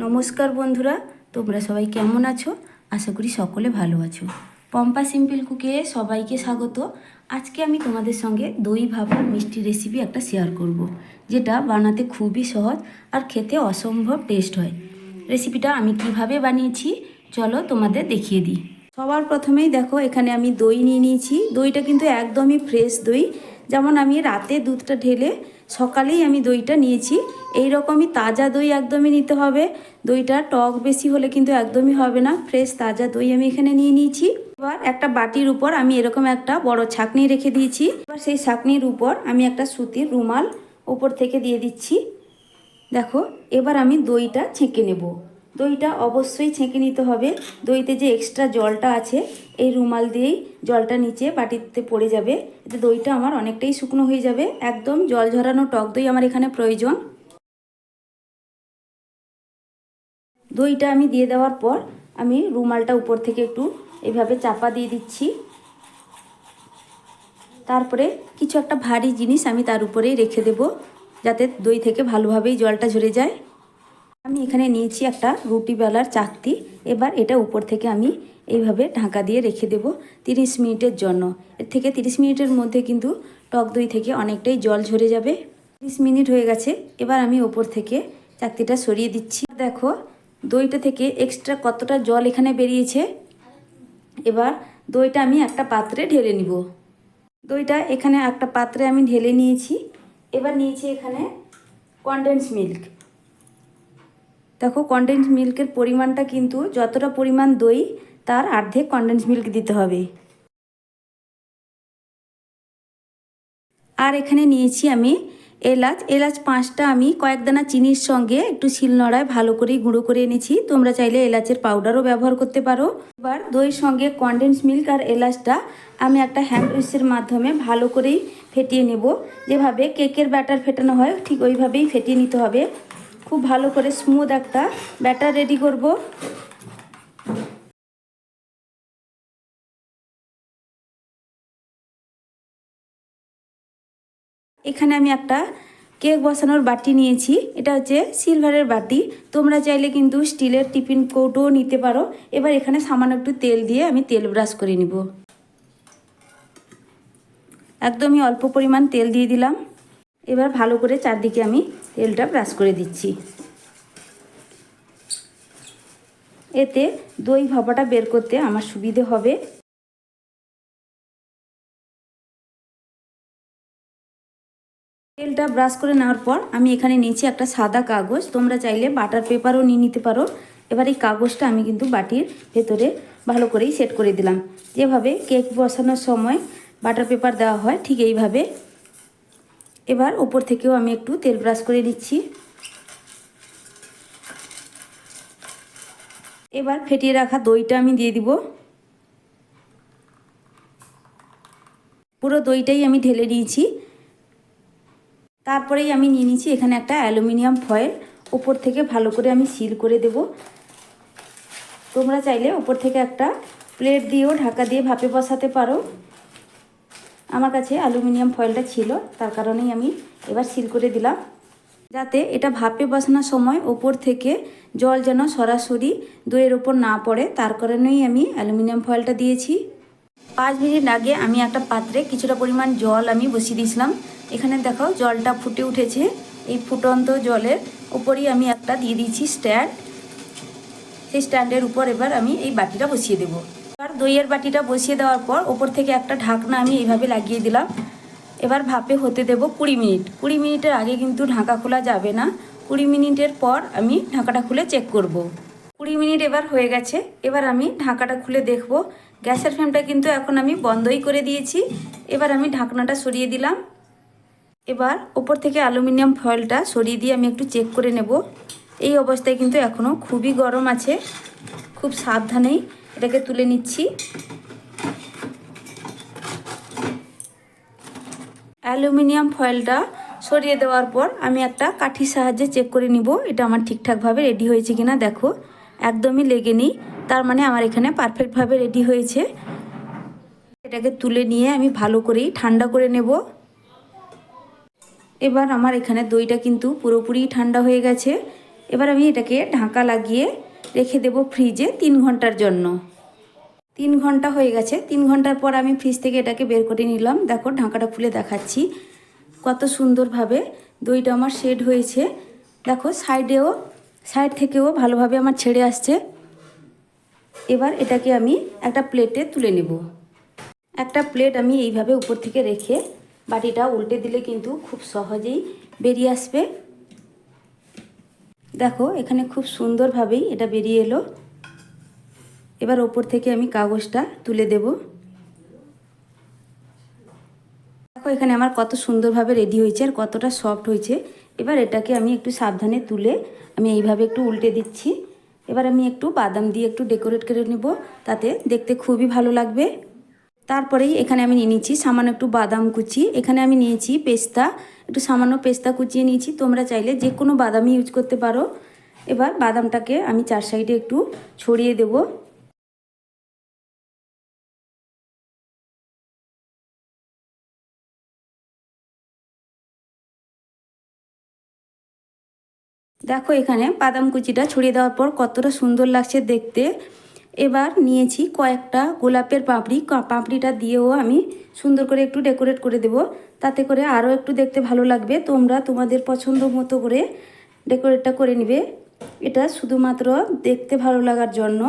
নমস্কার বন্ধুরা, তোমরা সবাই কেমন আছো? আশা করি সকলে ভালো আছো। পম্পা সিম্পল কুকে সবাইকে স্বাগত। আজকে আমি তোমাদের সঙ্গে দই ভাপার মিষ্টি রেসিপি একটা শেয়ার করব, যেটা বানাতে খুবই সহজ আর খেতে অসম্ভব টেস্ট হয়। রেসিপিটা আমি কিভাবে বানিয়েছি চলো তোমাদের দেখিয়ে দিই। সবার প্রথমেই দেখো, এখানে আমি দই নিয়ে নিয়েছি। দইটা কিন্তু একদমই ফ্রেশ দই, যেমন আমি রাতে দুধটা ঢেলে সকালেই আমি দইটা নিয়েছি। এই রকমই তাজা দই একদমই নিতে হবে। দইটা টক বেশি হলে কিন্তু একদমই হবে না। ফ্রেশ তাজা দই আমি এখানে নিয়ে নিয়েছি। এবার একটা বাটির উপর আমি এরকম একটা বড় ছাঁকনি রেখে দিয়েছি। এবার সেই ছাঁকনির উপর আমি একটা সুতির রুমাল উপর থেকে দিয়ে দিচ্ছি। দেখো, এবার আমি দইটা ছেঁকে নেব। দইটা অবশ্যই ছেঁকে নিতে হবে। দইতে যে এক্সট্রা জলটা আছে, এই রুমাল দিয়েই জলটা নিচে বাটিতে পড়ে যাবে। এতে দইটা আমার অনেকটাই শুকনো হয়ে যাবে। একদম জল ঝরানো টক দই আমার এখানে প্রয়োজন। দইটা আমি দিয়ে দেওয়ার পর আমি রুমালটা উপর থেকে একটু এইভাবে চাপা দিয়ে দিচ্ছি। তারপরে কিছু একটা ভারী জিনিস আমি তার উপরেই রেখে দেব, যাতে দই থেকে ভালোভাবেই জলটা ঝরে যায়। আমি এখানে নিয়েছি একটা রুটি বেলার চাকতি। এবার এটা উপর থেকে আমি এইভাবে ঢাকা দিয়ে রেখে দেব 30 মিনিটের জন্য। এর থেকে 30 মিনিটের মধ্যে কিন্তু টক দই থেকে অনেকটাই জল ঝরে যাবে। 30 মিনিট হয়ে গেছে। এবার আমি ওপর থেকে চাকতিটা সরিয়ে দিচ্ছি। দেখো, দইটা থেকে এক্সট্রা কতটা জল এখানে বেরিয়েছে। এবার দইটা আমি একটা পাত্রে ঢেলে নিব। দইটা এখানে একটা পাত্রে আমি ঢেলে নিয়েছি। এবার নিয়েছি এখানে কনডেন্স মিল্ক। দেখো, কনডেন্স মিল্কের পরিমাণটা কিন্তু যতটা পরিমাণ দই তার অর্ধেক কনডেন্স মিল্ক দিতে হবে। আর এখানে নিয়েছি আমি এলাচ 5টা আমি কয়েক দানা চিনির সঙ্গে একটু শিলনোড়ায় ভালো করে গুঁড়ো করে এনেছি। তোমরা চাইলে এলাচের পাউডারও ব্যবহার করতে পারো। এবার দইয়ের সঙ্গে কনডেন্স মিল্ক আর এলাচটা আমি একটা হ্যান্ড উইস্কের মাধ্যমে ভালো করেই ফেটিয়ে নেব। যেভাবে কেকের ব্যাটার ফেটানো হয় ঠিক ওইভাবেই ফেটিয়ে নিতে হবে। খুব ভালো করে স্মুথ একটা ব্যাটার রেডি করব। এখানে আমি একটা কেক বসানোর বাটি নিয়েছি। এটা হচ্ছে সিলভারের বাটি। তোমরা চাইলে কিন্তু স্টিলের টিফিন কৌটোও নিতে পারো। এবার এখানে সামান্য একটু তেল দিয়ে আমি তেল ব্রাশ করে নিব। একদমই অল্প পরিমাণ তেল দিয়ে দিলাম। এবার ভালো করে চারদিকে আমি তেলটা ব্রাশ করে দিচ্ছি। এতে দই ভাপাটা বের করতে আমার সুবিধে হবে। তেলটা ব্রাশ করে নেওয়ার পর আমি এখানে নিয়েছি একটা সাদা কাগজ। তোমরা চাইলে বাটার পেপারও নিয়ে নিতে পারো। এবার এই কাগজটা আমি কিন্তু বাটির ভেতরে ভালো করেই সেট করে দিলাম। যেভাবে কেক বসানোর সময় বাটার পেপার দেওয়া হয় ঠিক এইভাবে। এবার উপর থেকেও আমি একটু তেল ব্রাশ করে দিচ্ছি। এবার ফেটিয়ে রাখা দইটা আমি দিয়ে দিব। পুরো দইটাই আমি ঢেলে নিয়েছি। তারপরেই আমি নিয়ে নিয়েছি এখানে একটা অ্যালুমিনিয়াম ফয়েল। উপর থেকে ভালো করে আমি সিল করে দেব। তোমরা চাইলে উপর থেকে একটা প্লেট দিয়েও ঢাকা দিয়ে ভাপে বসাতে পারো। আমার কাছে অ্যালুমিনিয়াম ফয়েলটা ছিল, তার কারণেই আমি এবার সিল করে দিলাম, যাতে এটা ভাপে বসানোর সময় ওপর থেকে জল যেন সরাসরি দইয়ের ওপর না পড়ে। তার কারণেই আমি অ্যালুমিনিয়াম ফয়েলটা দিয়েছি। 5 মিনিট আগে আমি একটা পাত্রে কিছুটা পরিমাণ জল আমি বসিয়ে দিয়েছিলাম। এখানে দেখো জলটা ফুটে উঠেছে। এই ফুটন্ত জলের উপরই আমি একটা দিয়ে দিয়েছি স্ট্যান্ড। সেই স্ট্যান্ডের উপর এবার আমি এই বাটিটা বসিয়ে দেবো। এবার দইয়ের বাটিটা বসিয়ে দেওয়ার পর ওপর থেকে একটা ঢাকনা আমি এইভাবে লাগিয়ে দিলাম। এবার ভাপে হতে দেব 20 মিনিট। 20 মিনিটের আগে কিন্তু ঢাকা খোলা যাবে না। 20 মিনিটের পর আমি ঢাকাটা খুলে চেক করব। 20 মিনিট এবার হয়ে গেছে। এবার আমি ঢাকাটা খুলে দেখব। গ্যাসের ফ্লেমটা কিন্তু এখন আমি বন্ধই করে দিয়েছি। এবার আমি ঢাকনাটা সরিয়ে দিলাম। এবার ওপর থেকে অ্যালুমিনিয়াম ফয়েলটা সরিয়ে দিয়ে আমি একটু চেক করে নেব। এই অবস্থায় কিন্তু এখনও খুবই গরম আছে। খুব সাবধানেই এটাকে তুলে নিচ্ছি। অ্যালুমিনিয়াম ফয়েলটা সরিয়ে দেওয়ার পর আমি একটা কাঠির সাহায্যে চেক করে নিব এটা আমার ঠিকঠাকভাবে রেডি হয়েছে কিনা। দেখো, একদমই লেগে নেই, তার মানে আমার এখানে পারফেক্টভাবে রেডি হয়েছে। এটাকে তুলে নিয়ে আমি ভালো করেই ঠান্ডা করে নেব। এবার আমার এখানে দইটা কিন্তু পুরোপুরি ঠান্ডা হয়ে গেছে। এবার আমি এটাকে ঢাকা লাগিয়ে রেখে দেব ফ্রিজে 3 ঘন্টার জন্য। 3 ঘন্টা হয়ে গেছে। 3 ঘন্টার পর আমি ফ্রিজ থেকে এটাকে বের করে নিলাম। দেখো ঢাকাটা খুলে দেখাচ্ছি কত সুন্দরভাবে দইটা আমার শেড হয়েছে। দেখো সাইড থেকেও ভালোভাবে আমার ছেড়ে আসছে। এবার এটাকে আমি একটা প্লেটে তুলে নেব। একটা প্লেট আমি এইভাবে উপর থেকে রেখে বাটিটা উল্টে দিলে কিন্তু খুব সহজেই বেরিয়ে আসবে। দেখো এখানে খুব সুন্দরভাবেই এটা বেরিয়ে এলো। এবার ওপর থেকে আমি কাগজটা তুলে দেব। দেখো এখানে আমার কত সুন্দরভাবে রেডি হয়েছে আর কতটা সফট হয়েছে। এবার এটাকে আমি একটু সাবধানে তুলে আমি এইভাবে একটু উল্টে দিচ্ছি। এবার আমি একটু বাদাম দিয়ে একটু ডেকোরেট করে নেব, তাতে দেখতে খুবই ভালো লাগবে। তারপরেই এখানে আমি নিয়ে নিচ্ছি সামান্য একটু বাদাম কুচি। এখানে আমি নিয়েছি পেস্তা, একটু সামান্য পেস্তা কুচিয়ে নিয়েছি। তোমরা চাইলে যে কোনো বাদামই ইউজ করতে পারো। এবার বাদামটাকে আমি 4 সাইডে একটু ছড়িয়ে দেব। দেখো এখানে বাদাম কুচিটা ছড়িয়ে দেওয়ার পর কতটা সুন্দর লাগছে দেখতে। এবার নিয়েছি কয়েকটা গোলাপের পাপড়িটা দিয়েও আমি সুন্দর করে একটু ডেকোরেট করে দেব, তাতে করে আরও একটু দেখতে ভালো লাগবে। তোমরা তোমাদের পছন্দ মতো করে ডেকোরেটটা করে নিবে, এটা শুধুমাত্র দেখতে ভালো লাগার জন্য।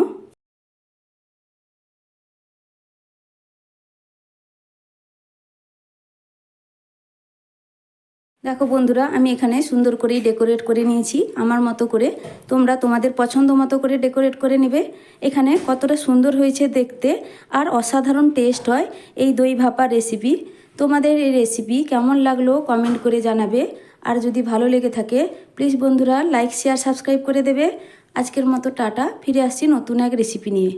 দেখো বন্ধুরা, আমি এখানে সুন্দর করেই ডেকোরেট করে নিয়েছি আমার মতো করে। তোমরা তোমাদের পছন্দ মতো করে ডেকোরেট করে নেবে। এখানে কতটা সুন্দর হয়েছে দেখতে আর অসাধারণ টেস্ট হয় এই দই ভাপা রেসিপি। তোমাদের এই রেসিপি কেমন লাগলো কমেন্ট করে জানাবে। আর যদি ভালো লেগে থাকে প্লিজ বন্ধুরা লাইক শেয়ার সাবস্ক্রাইব করে দেবে। আজকের মতো টাটা, ফিরে আসছি নতুন এক রেসিপি নিয়ে।